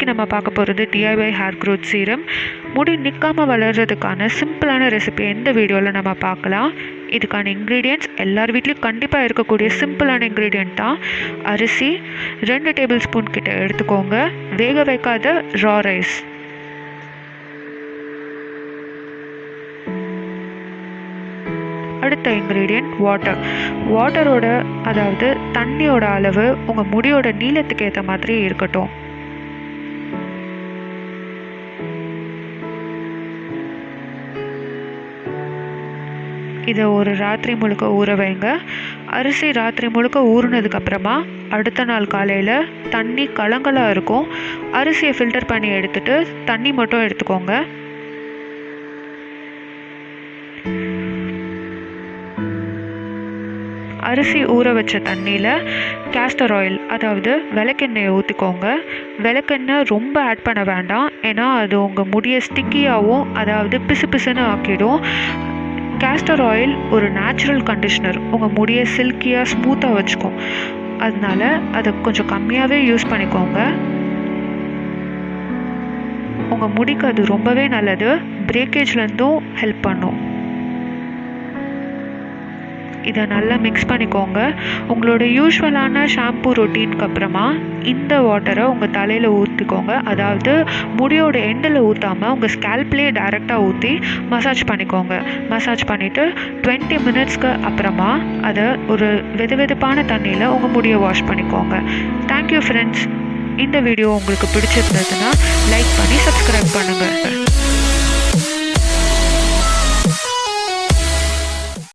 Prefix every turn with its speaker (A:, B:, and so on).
A: இன்றைக்கி நம்ம பார்க்க போகிறது DIY ஹேர் க்ரோத் சீரம். முடி நிற்காமல் வளர்கிறதுக்கான சிம்பிளான ரெசிபி இந்த வீடியோவில் நம்ம பார்க்கலாம். இதுக்கான இன்க்ரீடியன்ட்ஸ் எல்லார் வீட்லேயும் கண்டிப்பாக இருக்கக்கூடிய சிம்பிளான இன்க்ரீடியன்ட் தான். அரிசி 2 டேபிள் ஸ்பூன் கிட்ட எடுத்துக்கோங்க. வேக வைக்காத ரா ரைஸ். அடுத்த இன்க்ரீடியன்ட் வாட்டரோட அதாவது தண்ணியோட அளவு உங்கள் முடியோட நீளத்துக்கு ஏற்ற மாதிரி இருக்கட்டும். இதை ஒரு ராத்திரி முழுக்க ஊற வைங்க. அரிசி ராத்திரி முழுக்க ஊறினதுக்கப்புறமா அடுத்த நாள் காலையில் தண்ணி கலங்கலாக இருக்கும். அரிசியை ஃபில்டர் பண்ணி எடுத்துட்டு தண்ணி மட்டும் எடுத்துக்கோங்க. அரிசி ஊற வச்ச தண்ணியில் கேஸ்டர் ஆயில் அதாவது விளக்கெண்ணெயை ஊற்றிக்கோங்க. விளக்கெண்ணெய் ரொம்ப ஆட் பண்ண வேண்டாம், ஏன்னா அது உங்கள் முடியை ஸ்டிக்கியாகவும் அதாவது பிசு பிசுன்னு ஆக்கிடும். கேஸ்டர் ஆயில் ஒரு நேச்சுரல் கண்டிஷ்னர், உங்கள் முடியை சில்கியாக ஸ்மூத்தாக வச்சுக்கும். அதனால அதை கொஞ்சம் கம்மியாகவே யூஸ் பண்ணிக்கோங்க. உங்கள் முடிக்கு அது ரொம்பவே நல்லது. பிரேக்கேஜ்லேருந்தும் ஹெல்ப் பண்ணும். இதை நல்லா மிக்ஸ் பண்ணிக்கோங்க. உங்களோட யூஸ்வலான ஷாம்பூ ரொட்டீனுக்கு அப்புறமா இந்த வாட்டரை உங்கள் தலையில் ஊற்றிக்கோங்க. அதாவது முடியோட எண்டில் ஊற்றாமல் உங்கள் ஸ்கேல்ப்லேயே டைரெக்டாக ஊற்றி மசாஜ் பண்ணிக்கோங்க. மசாஜ் பண்ணிவிட்டு 20 மினிட்ஸ்க்கு அப்புறமா அதை ஒரு வெதுவெதுப்பான தண்ணியில் உங்கள் முடியை வாஷ் பண்ணிக்கோங்க. Thank you friends. இந்த வீடியோ உங்களுக்கு பிடிச்சிருந்ததுன்னா லைக் பண்ணி சப்ஸ்கிரைப் பண்ணுங்கள்.